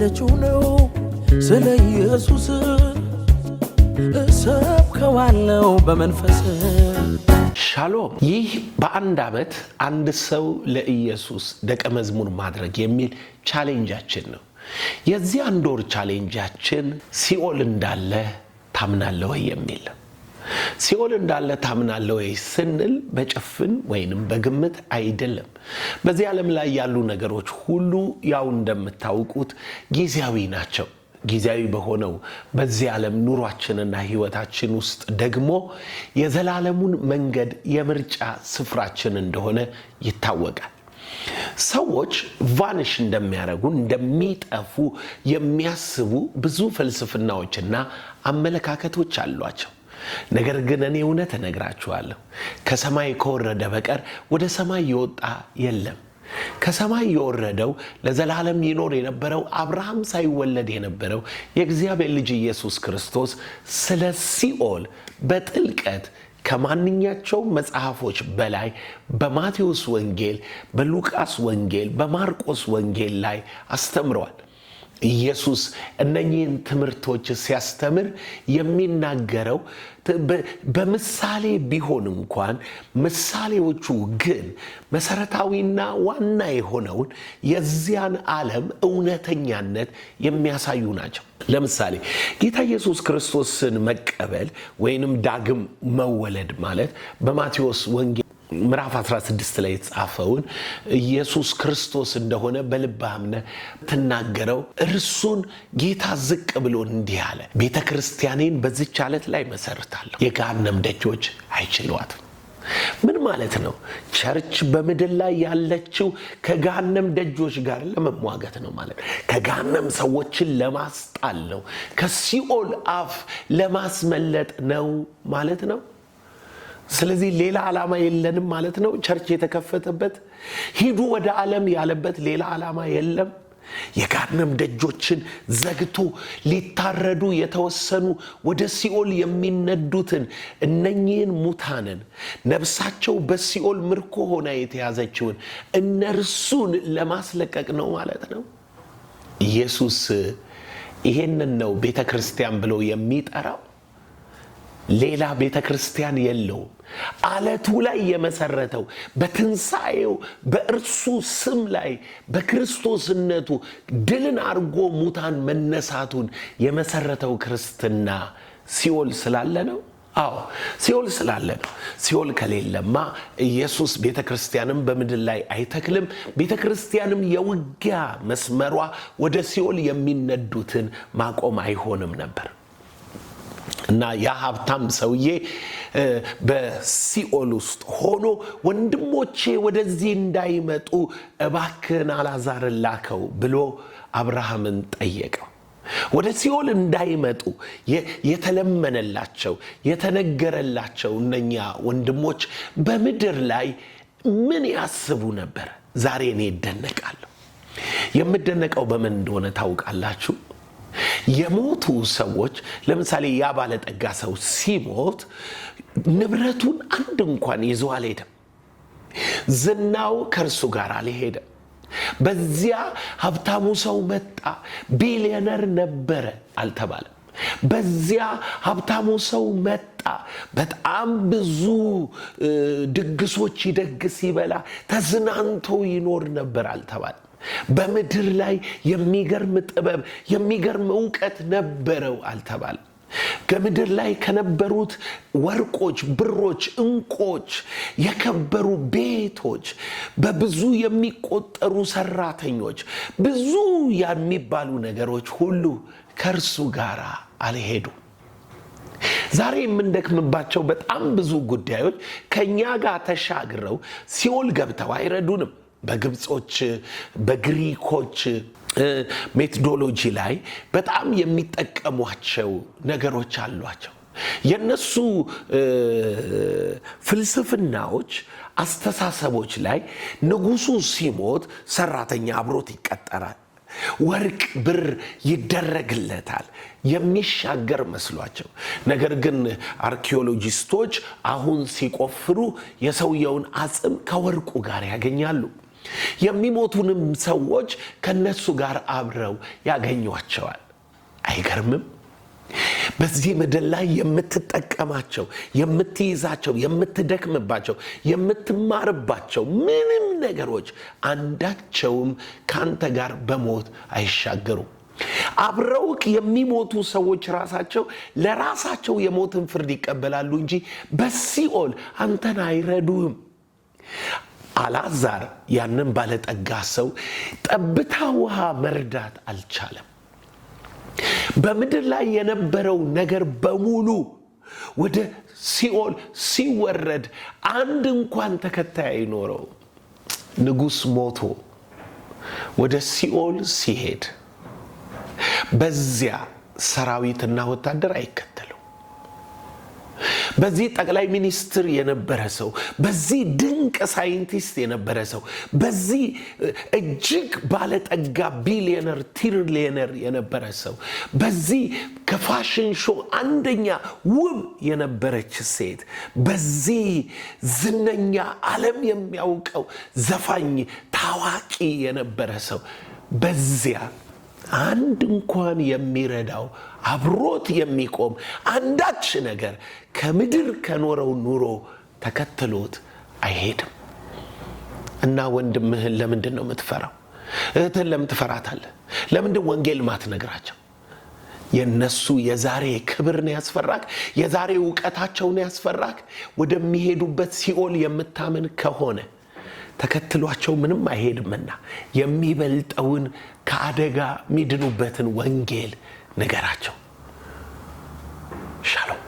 ያለችው ነው ስለ ኢየሱስ እሰብከዋለሁ በመንፈስ። ሻሎም። ይህ በአንድ ዓመት አንድ ሰው ለኢየሱስ ደቀ መዝሙር ማድረግ የሚል ቻሌንጃችን ነው። የዚህ አንድ ወር ቻሌንጃችን ሲኦል እንዳለ ታምናለህ ወይ የሚል። ሲኦል እንዳለ ታምናለህ ወይ ስንል በጭፍን ወይንም በግምት አይደለም። በዚህ ዓለም ላይ ያሉ ነገሮች ሁሉ ያው እንደምታውቁት ጊዜያዊ ናቸው። ጊዜያዊ በሆነው በዚህ ዓለም ኑሯችንና ህይወታችን ውስጥ ደግሞ የዘላለሙን መንገድ የምርጫ ስፍራችን እንደሆነ ይታወቃል። ሰዎች ቫኒሽ እንደሚያደርጉ እንደሚጠፉ የሚያስቡ ብዙ ፍልስፍናዎችና አመለካከቶች አሏቸው። ነገር ግን እኔ እውነት እነግራችኋለሁ፣ ከሰማይ ከወረደ በቀር ወደ ሰማይ የወጣ የለም። ከሰማይ የወረደው ለዘላለም ይኖር የነበረው አብርሃም ሳይወለድ የነበረው የእግዚአብሔር ልጅ ኢየሱስ ክርስቶስ ስለ ሲኦል በጥልቀት ከማንኛቸው መጽሐፎች በላይ በማቴዎስ ወንጌል፣ በሉቃስ ወንጌል፣ በማርቆስ ወንጌል ላይ አስተምረዋል። ኢየሱስ እነኚህን ትምህርቶች ሲያስተምር የሚናገረው በምሳሌ ቢሆን እንኳን ምሳሌዎቹ ግን መሰረታዊና ዋና የሆነውን የዚያን ዓለም እውነተኛነት የሚያሳዩ ናቸው። ለምሳሌ ጌታ ኢየሱስ ክርስቶስን መቀበል ወይንም ዳግም መወለድ ማለት በማቴዎስ ወንጌል ምዕራፍ 16 ላይ የተጻፈውን ኢየሱስ ክርስቶስ እንደሆነ በልብህ አምነህ ትናገረው። እርሱን ጌታ ዝቅ ብሎ እንዲህ አለ፣ ቤተ ክርስቲያኔን በዚች ዓለት ላይ መሰርታለሁ፣ የገሃነም ደጆች አይችሏትም። ምን ማለት ነው? ቸርች በምድር ላይ ያለችው ከገሃነም ደጆች ጋር ለመሟገት ነው ማለት ነው። ከገሃነም ሰዎችን ለማስጣል ነው። ከሲኦል አፍ ለማስመለጥ ነው ማለት ነው። ስለዚህ ሌላ ዓላማ የለንም ማለት ነው። ቸርች የተከፈተበት ሂዱ ወደ ዓለም ያለበት ሌላ ዓላማ የለም። የገሃነም ደጆችን ዘግቶ ሊታረዱ የተወሰኑ ወደ ሲኦል የሚነዱትን እነኚህን ሙታንን ነፍሳቸው በሲኦል ምርኮ ሆና የተያዘችውን እነርሱን ለማስለቀቅ ነው ማለት ነው። ኢየሱስ ይሄንን ነው ቤተ ክርስቲያን ብሎ የሚጠራው። ሌላ ቤተ ክርስቲያን የለውም። አለቱ ላይ የመሰረተው በትንሣኤው በእርሱ ስም ላይ በክርስቶስነቱ ድልን አድርጎ ሙታን መነሳቱን የመሰረተው ክርስትና ሲኦል ስላለ ነው። አዎ ሲኦል ስላለ ነው። ሲኦል ከሌለማ ኢየሱስ ቤተ ክርስቲያንም በምድር ላይ አይተክልም። ቤተ ክርስቲያንም የውጊያ መስመሯ ወደ ሲኦል የሚነዱትን ማቆም አይሆንም ነበር። እና ያ ሀብታም ሰውዬ በሲኦል ውስጥ ሆኖ ወንድሞቼ ወደዚህ እንዳይመጡ እባክህን አልዓዛርን ላከው ብሎ አብርሃምን ጠየቀው። ወደ ሲኦል እንዳይመጡ የተለመነላቸው የተነገረላቸው እነኛ ወንድሞች በምድር ላይ ምን ያስቡ ነበር? ዛሬ እኔ እደነቃለሁ። የምደነቀው በምን እንደሆነ ታውቃላችሁ? የሞቱ ሰዎች ለምሳሌ ያ ባለጠጋ ሰው ሲሞት ንብረቱን አንድ እንኳን ይዞ አልሄደም። ዝናው ከእርሱ ጋር አልሄደም። በዚያ ሀብታሙ ሰው መጣ፣ ቢሊዮነር ነበረ አልተባለም። በዚያ ሀብታሙ ሰው መጣ፣ በጣም ብዙ ድግሶች ይደግስ ይበላ ተዝናንቶ ይኖር ነበር አልተባለም። በምድር ላይ የሚገርም ጥበብ የሚገርም ዕውቀት ነበረው አልተባለም። ከምድር ላይ ከነበሩት ወርቆች፣ ብሮች፣ ዕንቆች፣ የከበሩ ቤቶች፣ በብዙ የሚቆጠሩ ሰራተኞች፣ ብዙ የሚባሉ ነገሮች ሁሉ ከእርሱ ጋር አልሄዱም። ዛሬ የምንደክምባቸው በጣም ብዙ ጉዳዮች ከኛ ጋር ተሻግረው ሲኦል ገብተው አይረዱንም። በግብጾች በግሪኮች ሜቶዶሎጂ ላይ በጣም የሚጠቀሟቸው ነገሮች አሏቸው። የነሱ ፍልስፍናዎች፣ አስተሳሰቦች ላይ ንጉሱ ሲሞት ሰራተኛ አብሮት ይቀጠራል፣ ወርቅ ብር ይደረግለታል የሚሻገር መስሏቸው። ነገር ግን አርኪኦሎጂስቶች አሁን ሲቆፍሩ የሰውየውን አጽም ከወርቁ ጋር ያገኛሉ። የሚሞቱንም ሰዎች ከነሱ ጋር አብረው ያገኟቸዋል። አይገርምም? በዚህ ምድር ላይ የምትጠቀማቸው፣ የምትይዛቸው፣ የምትደክምባቸው፣ የምትማርባቸው ምንም ነገሮች አንዳቸውም ካንተ ጋር በሞት አይሻገሩም። አብረውክ የሚሞቱ ሰዎች ራሳቸው ለራሳቸው የሞትን ፍርድ ይቀበላሉ እንጂ በሲኦል አንተን አይረዱም። አልዓዛር ያንን ባለጠጋ ሰው ጠብታ ውሃ መርዳት አልቻለም። በምድር ላይ የነበረው ነገር በሙሉ ወደ ሲኦል ሲወረድ አንድ እንኳን ተከታይ አይኖረው። ንጉሥ ሞቶ ወደ ሲኦል ሲሄድ በዚያ ሰራዊትና ወታደር አይከተለው። በዚህ ጠቅላይ ሚኒስትር የነበረ ሰው፣ በዚህ ድንቅ ሳይንቲስት የነበረ ሰው፣ በዚህ እጅግ ባለጠጋ ቢሊዮነር ትሪሊዮነር የነበረ ሰው፣ በዚህ ከፋሽን ሾው አንደኛ ውብ የነበረች ሴት፣ በዚህ ዝነኛ ዓለም የሚያውቀው ዘፋኝ ታዋቂ የነበረ ሰው በዚያ አንድ እንኳን የሚረዳው አብሮት የሚቆም አንዳች ነገር ከምድር ከኖረው ኑሮ ተከትሎት አይሄድም። እና ወንድምህን ለምንድን ነው የምትፈራው? እህትን ለምን ትፈራታለህ? ለምንድን ወንጌል ማትነግራቸው? የነሱ የዛሬ ክብር ነው ያስፈራክ? የዛሬ ዕውቀታቸው ነው ያስፈራክ? ወደሚሄዱበት ሲኦል የምታምን ከሆነ ተከትሏቸው ምንም አይሄድምና የሚበልጠውን ከአደጋ የሚድኑበትን ወንጌል ንገራቸው። ሻሎም